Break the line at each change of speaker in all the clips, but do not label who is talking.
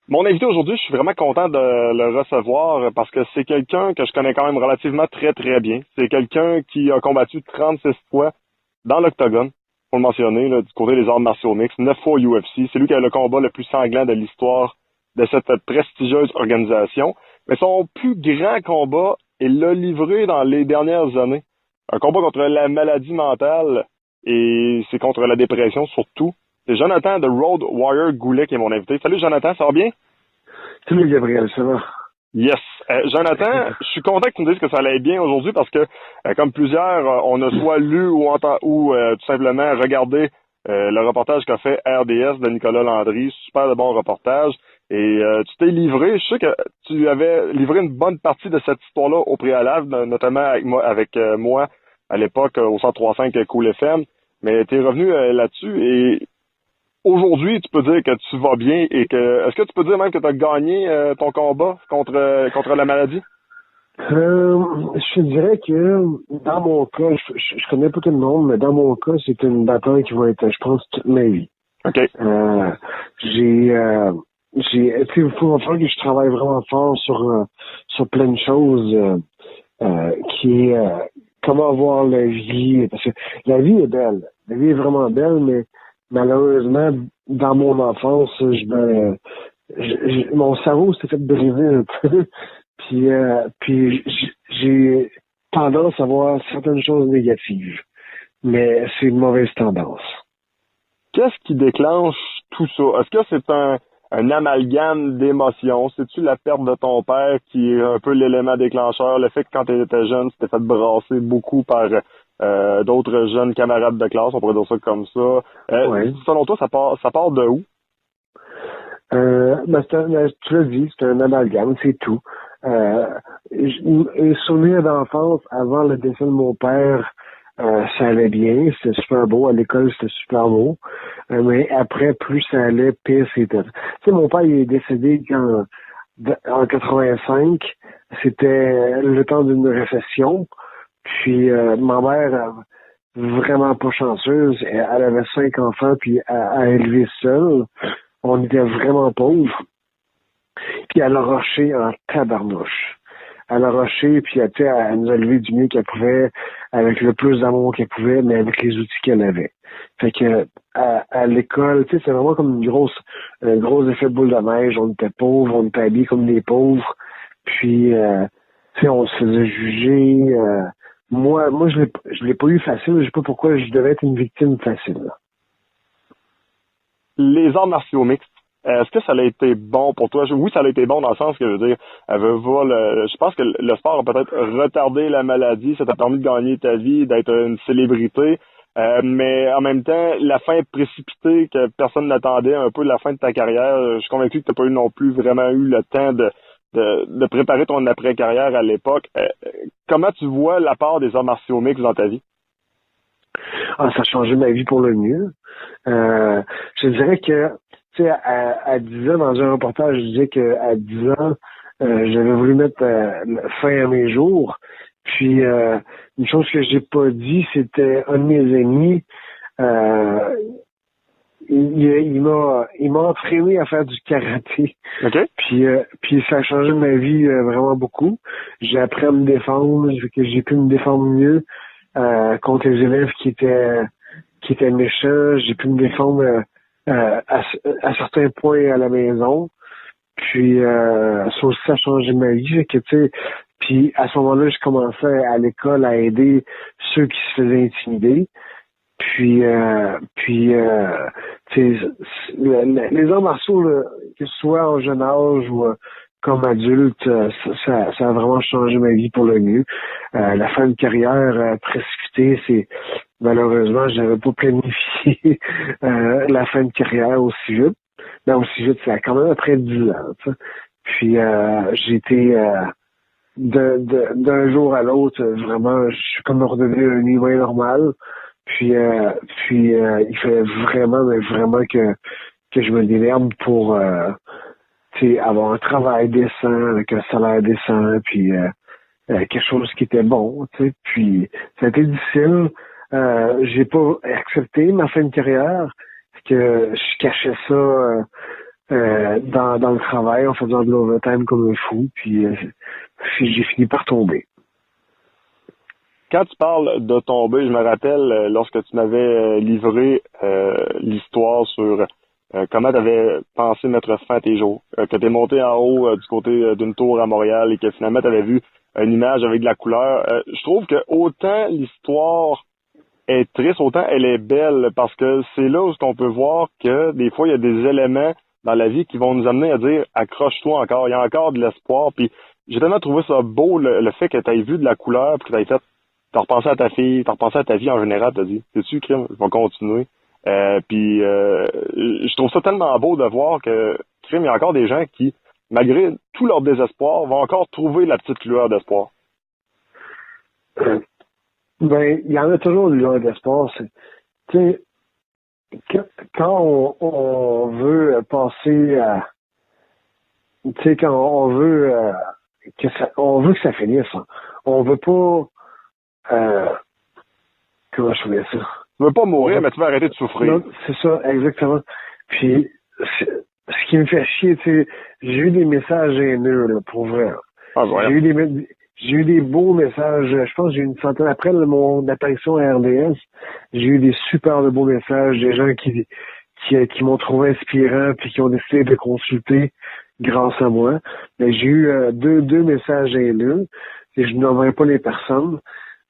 Mon invité aujourd'hui, je suis vraiment content de le recevoir parce que c'est quelqu'un que je connais quand même relativement très très bien. C'est quelqu'un qui a combattu 36 fois dans l'octogone, pour le mentionner, là, du côté des arts martiaux mixtes, 9 fois au UFC. C'est lui qui a le combat le plus sanglant de l'histoire de cette prestigieuse organisation. Mais son plus grand combat, il l'a livré dans les dernières années. Un combat contre la maladie mentale et c'est contre la dépression surtout. C'est Jonathan de Road Warrior Goulet qui est mon invité. Salut Jonathan, ça va bien?
Salut Gabriel, ça va?
Yes. Jonathan, je suis content que tu me dises que ça allait bien aujourd'hui parce que, comme plusieurs, on a soit lu ou tout simplement regardé le reportage qu'a fait RDS de Nicolas Landry. Super de bon reportage. Et tu t'es livré. Je sais que tu avais livré une bonne partie de cette histoire-là au préalable, notamment avec moi à l'époque au 103.5 Cool FM. Mais tu es revenu là-dessus et aujourd'hui, tu peux dire que tu vas bien et que est-ce que tu peux dire même que tu as gagné ton combat contre la maladie?
Je te dirais que dans mon cas, je connais pas tout le monde, mais dans mon cas, c'est une bataille qui va être, je pense, toute ma vie.
OK.
Euh, tu sais, il faut faire que je travaille vraiment fort sur plein de choses, qui est, comment voir la vie, parce que la vie est belle. La vie est vraiment belle, mais malheureusement, dans mon enfance, mon cerveau s'est fait briser un peu. Puis j'ai tendance à voir certaines choses négatives, mais c'est une mauvaise tendance.
Qu'est-ce qui déclenche tout ça? Est-ce que c'est un amalgame d'émotions? C'est-tu la perte de ton père qui est un peu l'élément déclencheur? Le fait que quand tu étais jeune, tu t'es fait brasser beaucoup par d'autres jeunes camarades de classe, on pourrait dire ça comme ça.
Ouais.
Selon toi, ça part de où?
Tu l'as dit, c'est un amalgame, c'est tout. Un souvenir d'enfance avant le décès de mon père, ça allait bien, c'était super beau. À l'école, c'était super beau. Mais après, plus ça allait, pire c'était. Tu sais, mon père, il est décédé en 85. C'était le temps d'une récession. Puis ma mère, vraiment pas chanceuse, elle avait 5 enfants, puis à élever seule. On était vraiment pauvres. Puis elle a rushé en tabarnouche. Elle a rushé, puis elle nous a levé du mieux qu'elle pouvait, avec le plus d'amour qu'elle pouvait, mais avec les outils qu'elle avait. Fait que à l'école, tu sais, c'est vraiment comme un gros effet boule de neige. On était pauvres, on était habillés comme des pauvres. Puis, tu sais, on se faisait juger. Moi, je l'ai pas eu facile. Je sais pas pourquoi je devais être une victime facile.
Les arts martiaux mixtes, est-ce que ça a été bon pour toi? Oui, ça a été bon dans le sens que, je veux dire, je pense que le sport a peut-être retardé la maladie, ça t'a permis de gagner ta vie, d'être une célébrité, mais en même temps, la fin précipitée que personne n'attendait, un peu la fin de ta carrière, je suis convaincu que tu n'as pas eu non plus vraiment eu le temps de préparer ton après-carrière à l'époque. Comment tu vois la part des arts martiaux mixtes dans ta vie?
Ah, ça a changé ma vie pour le mieux. Je dirais que, tu sais, à 10 ans, dans un reportage, je disais qu'à 10 ans, j'avais voulu mettre fin à mes jours. Puis, une chose que j'ai pas dit, c'était un de mes amis, euh, il m'a entraîné à faire du karaté.
OK?
Puis ça a changé ma vie vraiment beaucoup. J'ai appris à me défendre, que j'ai pu me défendre mieux contre les élèves qui étaient méchants. J'ai pu me défendre à certains points à la maison. Puis ça aussi, ça a changé ma vie. Fait que, tu sais, puis à ce moment-là, je commençais à l'école à aider ceux qui se faisaient intimider. Puis, tu sais, les arts martiaux, là, que ce soit en jeune âge ou comme adulte, ça a vraiment changé ma vie pour le mieux. La fin de carrière précipitée, c'est malheureusement, je n'avais pas planifié la fin de carrière aussi vite. Ben, aussi vite, c'est quand même après 10 ans. Tu sais. Puis j'ai été d'un jour à l'autre, vraiment, je suis comme redevenu un humain normal. Puis, il fallait vraiment, mais vraiment que je me démerde pour tu sais, avoir un travail décent, avec un salaire décent, puis quelque chose qui était bon, tu sais. Puis ça a été difficile. J'ai pas accepté ma fin de carrière, parce que je cachais ça dans le travail en faisant de l'overtime comme un fou, puis j'ai fini par tomber.
Quand tu parles de tomber, je me rappelle lorsque tu m'avais livré l'histoire sur comment tu avais pensé mettre fin à tes jours, que tu es monté en haut du côté d'une tour à Montréal et que finalement tu avais vu une image avec de la couleur. Je trouve que autant l'histoire est triste, autant elle est belle, parce que c'est là où on peut voir que des fois il y a des éléments dans la vie qui vont nous amener à dire accroche-toi encore, il y a encore de l'espoir. Puis j'ai tellement trouvé ça beau le fait que tu aies vu de la couleur, puis que tu aies fait, t'as repensé à ta fille, t'as repensé à ta vie en général, t'as dit sais-tu, crime, je vais continuer. Puis je trouve ça tellement beau de voir que crime, il y a encore des gens qui, malgré tout leur désespoir, vont encore trouver la petite lueur d'espoir.
Ben, il y en a toujours une lueur d'espoir. Tu sais, quand on veut passer à, tu sais, quand on veut on veut que ça finisse. Hein. On veut pas, comment je fais ça?
Tu veux pas mourir, mais tu veux arrêter de souffrir.
Non, c'est ça, exactement. Puis, ce qui me fait chier, tu sais, j'ai eu des messages haineux, là, pour vrai.
Ah, voilà.
J'ai eu des beaux messages. Je pense que j'ai eu une centaine après mon apparition à RDS. J'ai eu des super de beaux messages, des gens qui m'ont trouvé inspirant puis qui ont décidé de consulter grâce à moi. Mais j'ai eu deux messages haineux et je nommerai pas les personnes,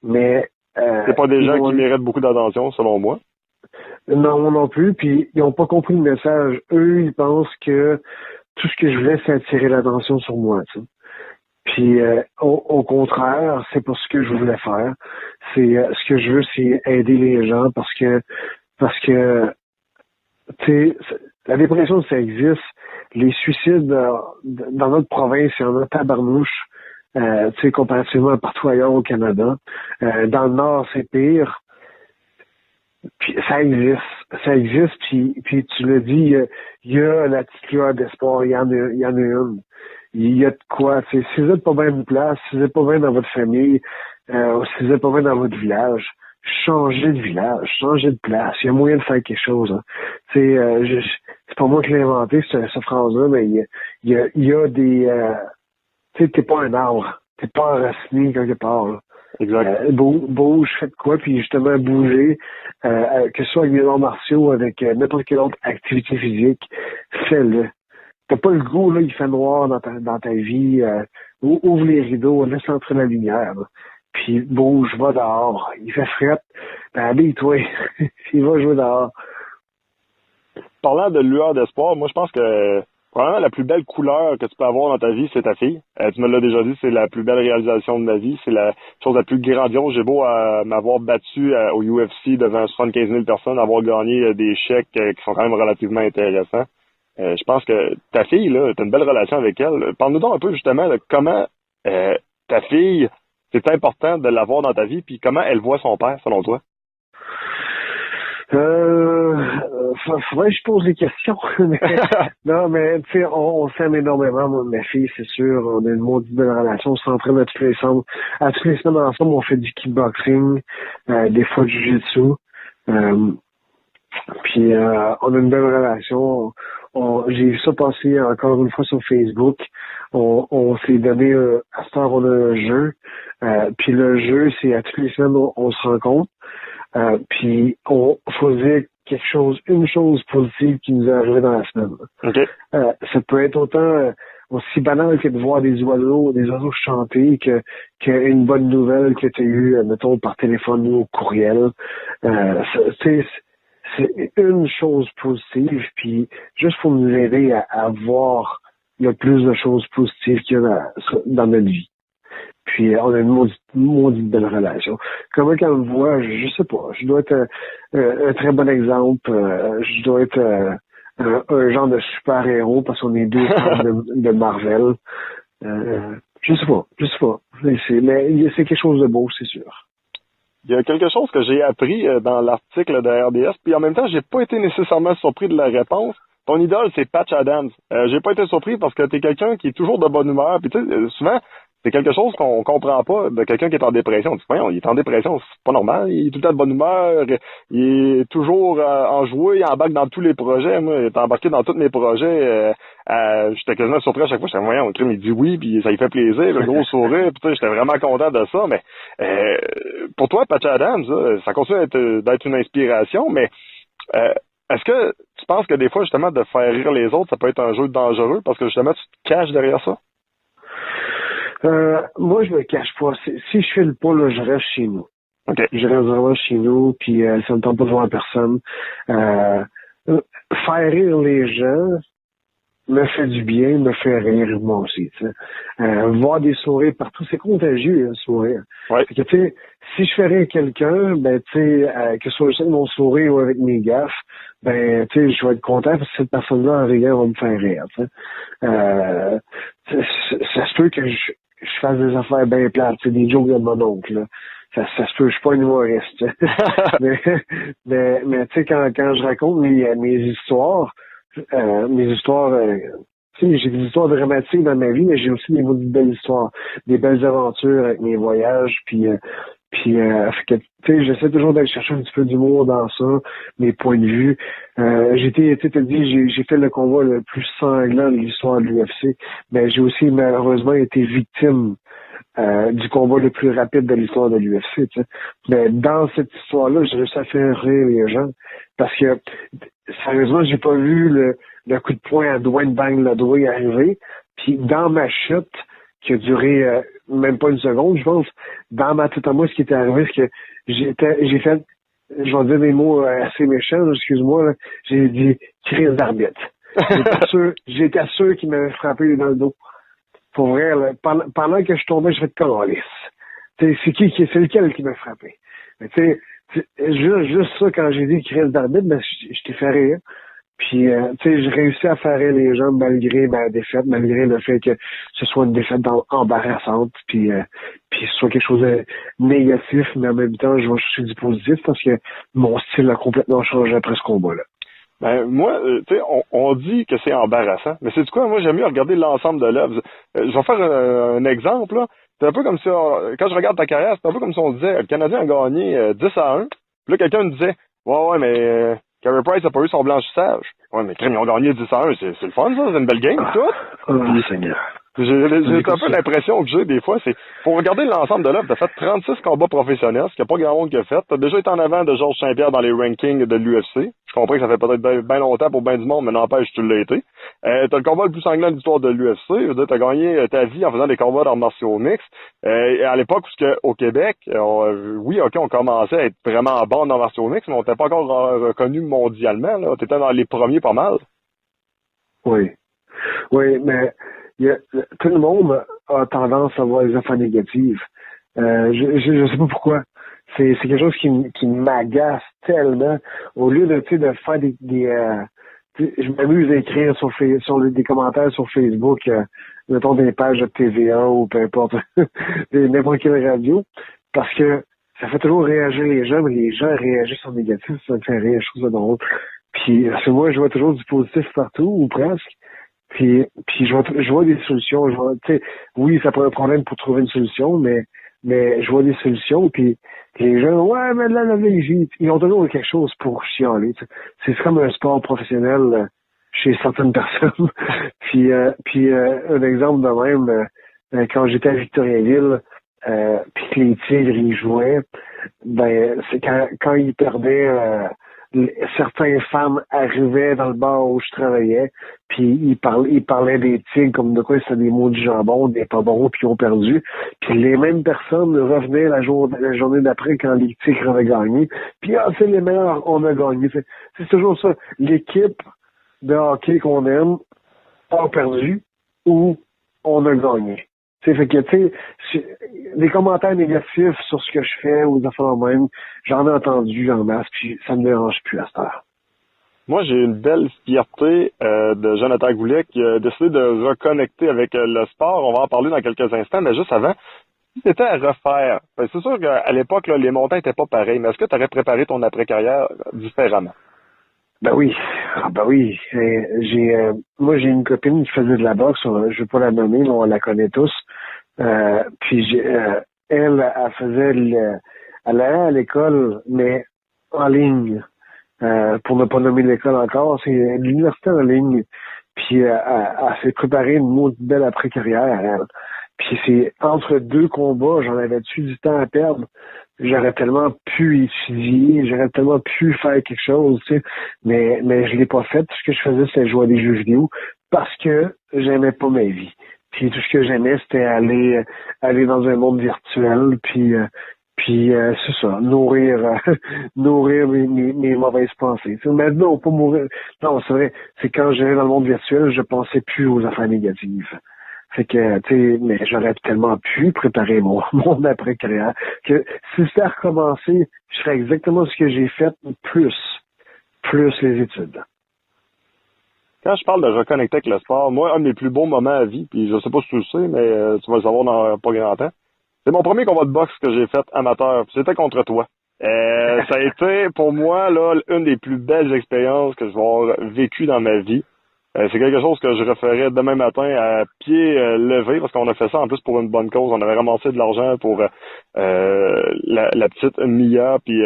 mais
c'est pas des gens qui méritent beaucoup d'attention, selon moi.
Non plus. Puis ils ont pas compris le message. Eux, ils pensent que tout ce que je voulais, c'est attirer l'attention sur moi. Tu sais. Puis au contraire, c'est pas ce que je voulais faire. C'est ce que je veux, c'est aider les gens parce que tu sais, la dépression, ça existe. Les suicides dans notre province, il y en a tabarnouche. Tu sais, comparativement partout ailleurs au Canada. Dans le Nord, c'est pire. Puis ça existe. Puis tu le dis, il y a la petite lueur d'espoir. Il y en a une. Il y a de quoi, tu sais, si vous n'êtes pas bien d'une place, si vous n'êtes pas bien dans votre famille, si vous n'êtes pas bien dans votre village, changez de village, changez de place. Il y a moyen de faire quelque chose. Hein. Tu sais, c'est pas moi qui l'ai inventé, cette phrase-là, mais il y a des... tu sais, t'es pas un arbre. T'es pas enraciné quelque part. Là.
Exact.
Bouge, faites quoi, puis justement bouger, que ce soit avec les arts martiaux, avec n'importe quelle autre activité physique, fais-le. T'as pas le goût, là, il fait noir dans ta vie, ouvre les rideaux, laisse entrer la lumière, là. Puis bouge, va dehors, il fait fret, ben habille-toi, il va jouer dehors.
Parlant de lueur d'espoir, moi je pense que probablement la plus belle couleur que tu peux avoir dans ta vie, c'est ta fille. Tu me l'as déjà dit, c'est la plus belle réalisation de ma vie, c'est la chose la plus grandiose. J'ai beau m'avoir battu au UFC devant 75 000 personnes, avoir gagné des chèques qui sont quand même relativement intéressants. Je pense que ta fille, là, t'as une belle relation avec elle. Parle-nous donc un peu justement de comment ta fille, c'est important de l'avoir dans ta vie, puis comment elle voit son père, selon toi?
Faudrait que je pose des questions. Non, mais tu sais, on s'aime énormément, moi et ma fille, c'est sûr. On a une maudite belle relation. On s'entraîne à toutes les semaines ensemble. On fait du kickboxing, des fois du jiu-jitsu. Puis on a une belle relation. J'ai vu ça passer encore une fois sur Facebook. On s'est donné à cette heure on a un jeu. Puis le jeu, c'est à toutes les semaines on se rencontre. Puis on faisait une chose positive qui nous est arrivée dans la semaine.
Okay.
Ça peut être autant aussi banal que de voir des oiseaux chanter qu'une bonne nouvelle que tu as eue, mettons, par téléphone ou au courriel. C'est une chose positive, puis juste pour nous aider à voir il y a plus de choses positives qu'il y a dans notre vie. Puis on a une maudite belle relation. Comment qu'elle me voit, je sais pas. Je dois être un très bon exemple. Je dois être un genre de super-héros parce qu'on est deux fans de Marvel. Je sais pas. Mais c'est quelque chose de beau, c'est sûr.
Il y a quelque chose que j'ai appris dans l'article de RDS, puis en même temps, j'ai pas été nécessairement surpris de la réponse. Ton idole, c'est Patch Adams. J'ai pas été surpris parce que t'es quelqu'un qui est toujours de bonne humeur, puis tu sais, souvent, c'est quelque chose qu'on comprend pas de quelqu'un qui est en dépression. On dit, voyons, il est en dépression, c'est pas normal, il est tout le temps de bonne humeur, il est toujours enjoué, il embarque dans tous les projets. Moi, il est embarqué dans tous mes projets. J'étais quasiment surpris à chaque fois. J'étais, voyons, il dit oui, puis ça lui fait plaisir, le gros sourire, puis j'étais vraiment content de ça. Mais pour toi, Patch Adams, ça continue d'être une inspiration, mais est-ce que tu penses que des fois, justement, de faire rire les autres, ça peut être un jeu dangereux parce que justement, tu te caches derrière ça?
Moi, je me cache pas. Si je fais le pas, là, je reste chez nous.
Okay.
Je reste vraiment chez nous, puis ça me tente pas de voir personne. Faire rire les gens me fait du bien, me fait rire moi aussi. Voir des sourires partout, c'est contagieux, un sourire.
Ouais.
Fait que, tu sais, si je fais rire quelqu'un, ben, tu sais, que ce soit avec mon sourire ou avec mes gaffes, ben, tu sais, je vais être content parce que cette personne-là, en rigueur, va me faire rire, tu sais. Ça se peut que je fasse des affaires bien plates, tu sais, des jokes de mon oncle, là. Ça se peut, je suis pas un humoriste. mais tu sais, quand je raconte mes histoires, tu sais, j'ai des histoires dramatiques dans ma vie, mais j'ai aussi des belles histoires, des belles aventures avec mes voyages, fait que, tu sais, j'essaie toujours d'aller chercher un petit peu d'humour dans ça, mes points de vue. Tu sais, j'ai fait le combat le plus sanglant de l'histoire de l'UFC, mais j'ai aussi malheureusement été victime du combat le plus rapide de l'histoire de l'UFC, tu sais. Mais dans cette histoire-là, j'ai réussi à faire rire les gens, parce que sérieusement, j'ai pas vu le coup de poing à Dwayne Bang Ledway arriver. Puis dans ma chute, qui a duré même pas une seconde, je pense, dans ma tête à moi, ce qui était arrivé, c'est que j'ai fait, je vais dire des mots assez méchants, excuse-moi, là, j'ai dit crise d'arbitre. J'étais sûr qu'il m'avait frappé dans le dos. Pour vrai, là, pendant que je tombais, je fais de calice. C'est lequel qui m'a frappé? Mais tu sais, juste ça, quand j'ai dit crise d'arbitre, ben, je t'ai fait rire. Puis, tu sais, j'ai réussi à faire rire les gens malgré ma défaite, malgré le fait que ce soit une défaite embarrassante, puis ce soit quelque chose de négatif, mais en même temps, je vais chercher du positif parce que mon style a complètement changé après ce combat-là.
Ben, moi, tu sais, on dit que c'est embarrassant, mais c'est quoi? Moi, j'aime mieux regarder l'ensemble de l'œuvre. Je vais faire un exemple, là. C'est un peu comme si, quand je regarde ta carrière, c'est un peu comme si on disait, le Canadien a gagné 10-1. Puis là, quelqu'un me disait, ouais, mais Carey Price a pas eu son blanchissage. Ouais, mais crème, ils ont gagné 10-1. C'est le fun, ça. C'est une belle game, tout.
Oh, Seigneur.
J'ai un peu l'impression que j'ai des fois, c'est pour regarder l'ensemble de l'œuvre, t'as fait 36 combats professionnels, ce qu'il n'y a pas grand monde qui a fait. T'as déjà été en avant de Georges Saint-Pierre dans les rankings de l'UFC. Je comprends que ça fait peut-être bien longtemps pour bien du monde, mais n'empêche, tu l'as été. T'as le combat le plus sanglant de l'histoire de l'UFC. Je veux dire, t'as gagné ta vie en faisant des combats d'arts martiaux mixtes. À l'époque où au Québec, oui, ok, on commençait à être vraiment bon en arts martiaux mixtes, mais on n'était pas encore reconnu mondialement, là. T'étais dans les premiers pas mal.
Oui. Oui, mais tout le monde a tendance à voir les affaires négatives. Je sais pas pourquoi. C'est quelque chose qui m'agace tellement. Au lieu de faire je m'amuse à écrire sur des commentaires sur Facebook, mettons des pages de TVA ou peu importe, n'importe quelle radio, parce que ça fait toujours réagir les gens, mais les gens réagissent en négatif, ça me fait rire, je trouve ça drôle. Puis parce que moi, je vois toujours du positif partout, ou presque. Puis je vois des solutions. Oui, ça prend un problème pour trouver une solution, mais je vois des solutions. Puis les gens, ouais, mais là, ils ont toujours quelque chose pour chialer. C'est comme un sport professionnel chez certaines personnes. puis un exemple de même, quand j'étais à Victoriaville, puis que les Tigres ils jouaient, ben c'est quand ils perdaient. Certaines femmes arrivaient dans le bar où je travaillais, puis ils parlaient des Tigres comme de quoi c'était des mots du jambon, des pas bons, puis ils ont perdu. Puis les mêmes personnes revenaient la journée d'après quand les Tigres avaient gagné. Puis c'est les meilleurs, on a gagné. C'est toujours ça. L'équipe de hockey qu'on aime a perdu ou on a gagné. Fait que, tu sais, des commentaires négatifs sur ce que je fais ou des affaires même, j'en ai entendu en masse, puis ça me dérange plus à cette heure.
Moi, j'ai une belle fierté de Jonathan Goulet qui a décidé de reconnecter avec le sport. On va en parler dans quelques instants, mais juste avant, si c'était à refaire, c'est sûr qu'à l'époque, là, les montants n'étaient pas pareils, mais est-ce que tu aurais préparé ton après-carrière différemment?
Ben oui. Oui. Moi, j'ai une copine qui faisait de la boxe, je veux pas la nommer, mais on la connaît tous. Elle faisait elle allait à l'école, mais en ligne. Pour ne pas nommer l'école encore, c'est l'université en ligne. Puis elle s'est préparée une maudite belle après-carrière, elle. Puis c'est entre deux combats, j'en avais-tu du temps à perdre. J'aurais tellement pu étudier, j'aurais tellement pu faire quelque chose, tu sais. Mais je l'ai pas fait. Tout ce que je faisais, c'était jouer à des jeux vidéo parce que j'aimais pas ma vie. Puis tout ce que j'aimais, c'était aller dans un monde virtuel, puis c'est ça, nourrir mes mauvaises pensées. Tu sais, mais non, pas mourir. Non, c'est vrai, c'est quand j'allais dans le monde virtuel, je pensais plus aux affaires négatives. Fait que, tu sais, mais j'aurais tellement pu préparer mon après-carrière que si c'était à recommencer, je ferais exactement ce que j'ai fait, plus les études.
Quand je parle de reconnecter avec le sport, moi, un de mes plus beaux moments à vie, puis je sais pas si tu le sais, mais tu vas le savoir dans pas grand temps, c'est mon premier combat de boxe que j'ai fait amateur, puis c'était contre toi. Ça a été, pour moi, là, une des plus belles expériences que je vais avoir vécues dans ma vie. C'est quelque chose que je referais demain matin à pied levé, parce qu'on a fait ça en plus pour une bonne cause. On avait ramassé de l'argent pour la petite Mia, puis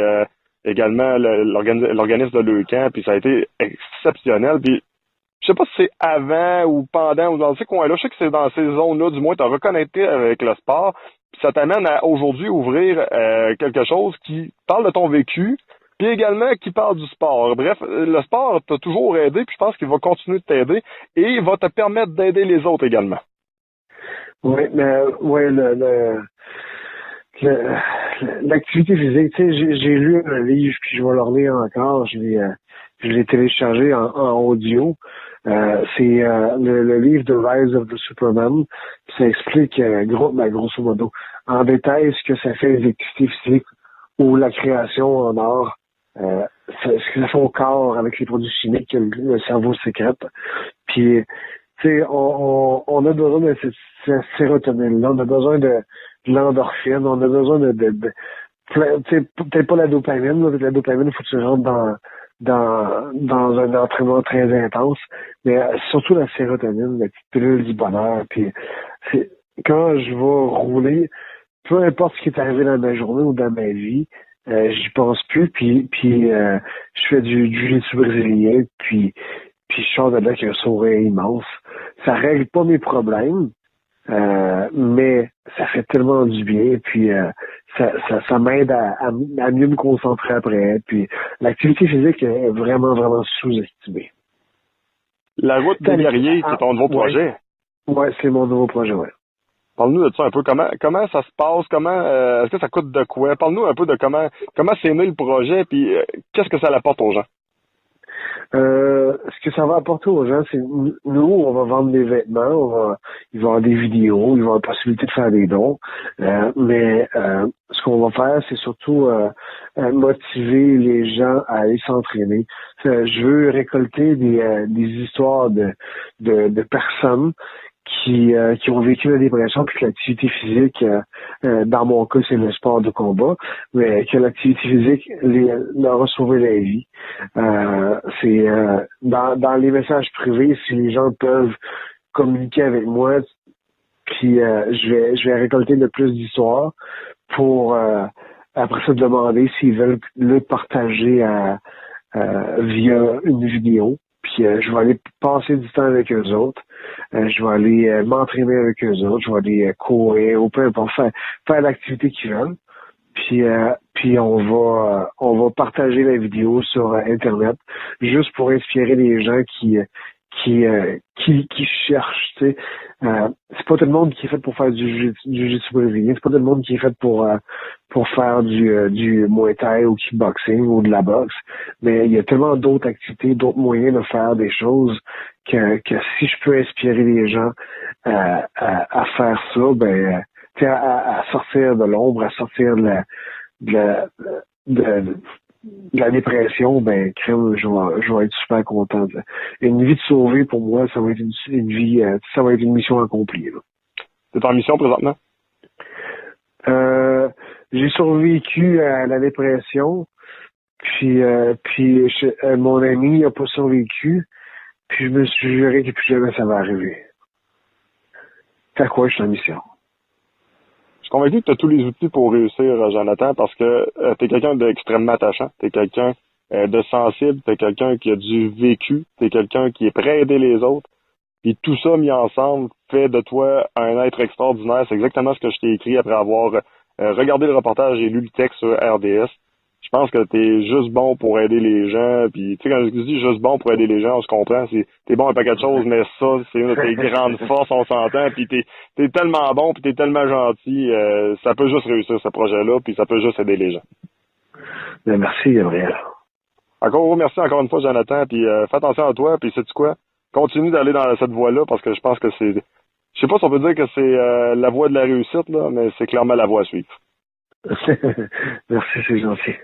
également l'organisme de Leucan, puis ça a été exceptionnel. Puis je sais pas si c'est avant ou pendant ou dans ces coins-là. Je sais que c'est dans ces zones-là, du moins, tu as reconnecté avec le sport. Puis ça t'amène à aujourd'hui ouvrir quelque chose qui parle de ton vécu, puis également qui parle du sport. Bref, le sport t'a toujours aidé, puis je pense qu'il va continuer de t'aider et il va te permettre d'aider les autres également.
Oui, mais ouais, l'activité physique, tu sais, j'ai lu un livre, puis je vais le relire encore. Je l'ai téléchargé en audio. C'est le livre The Rise of the Superman. Ça explique grosso modo en détail ce que ça fait les activités physiques ou la création en art, ce que ça fait au corps avec les produits chimiques que le cerveau sécrète. Puis, tu sais, on a besoin de cette sérotonine-là, on a besoin de l'endorphine, on a besoin de tu sais, peut-être pas la dopamine, avec la dopamine, il faut que tu rentres dans un entraînement très intense, mais surtout la sérotonine, la petite pilule du bonheur. Puis c'est quand je vais rouler, peu importe ce qui est arrivé dans ma journée ou dans ma vie, j'y pense plus, puis je fais du jiu-jitsu brésilien, puis je sors de là avec un sourire immense. Ça règle pas mes problèmes, mais ça fait tellement du bien, puis ça m'aide à mieux me concentrer après. Puis l'activité physique est vraiment, vraiment sous-estimée.
La route des guerriers, c'est ton nouveau projet.
Ouais, c'est mon nouveau projet, ouais.
Parle-nous de ça un peu. Comment ça se passe? Est-ce que ça coûte de quoi? Parle-nous un peu de comment c'est né le projet, puis qu'est-ce que ça apporte aux gens?
Ce que ça va apporter aux gens, c'est nous, on va vendre des vêtements, il va y avoir des vidéos, il va y avoir la possibilité de faire des dons. Mais ce qu'on va faire, c'est surtout motiver les gens à aller s'entraîner. Je veux récolter des histoires de personnes qui ont vécu la dépression, puis que l'activité physique, dans mon cas, c'est le sport de combat, mais que l'activité physique leur a sauvé la vie. C'est dans les messages privés, si les gens peuvent communiquer avec moi, puis je vais récolter le plus d'histoires pour après ça demander s'ils veulent le partager via une vidéo. Puis je vais aller passer du temps avec eux autres. Je vais aller m'entraîner avec eux autres. Je vais aller courir ou peu importe, faire l'activité qu'ils veulent. Puis on va partager la vidéo sur Internet juste pour inspirer les gens qui cherchent, tu sais. C'est pas tout le monde qui est fait pour faire du jiu-jitsu brésilien, c'est pas tout le monde qui est fait pour faire du Muay Thai ou kickboxing ou de la boxe, mais il y a tellement d'autres activités, d'autres moyens de faire des choses que si je peux inspirer les gens à faire ça, ben à sortir de l'ombre, à sortir de la dépression, ben crème, je vais être super content. Une vie de sauvée, pour moi, ça va être une vie, ça va être une mission accomplie.
C'est en mission présentement?
J'ai survécu à la dépression, puis mon ami n'a pas survécu, puis je me suis juré que plus jamais ça va arriver. C'est à quoi je suis en mission.
suis convaincu que tu as tous les outils pour réussir, Jonathan, parce que tu es quelqu'un d'extrêmement attachant, tu es quelqu'un de sensible, tu es quelqu'un qui a du vécu, tu es quelqu'un qui est prêt à aider les autres. Puis tout ça mis ensemble fait de toi un être extraordinaire. C'est exactement ce que je t'ai écrit après avoir regardé le reportage et lu le texte sur RDS. Je pense que t'es juste bon pour aider les gens. Puis tu sais, quand je dis juste bon pour aider les gens, on se comprend. T'es bon à un paquet de choses, mais ça, c'est une de tes grandes forces, on s'entend. Puis t'es tellement bon, puis t'es tellement gentil. Ça peut juste réussir ce projet-là, puis ça peut juste aider les gens.
Bien, merci, Gabriel.
Encore merci encore une fois, Jonathan. Puis fais attention à toi. Puis sais-tu quoi? Continue d'aller dans cette voie-là parce que je pense que c'est... Je sais pas si on peut dire que c'est la voie de la réussite, là, mais c'est clairement la voie à suivre.
Merci, c'est gentil.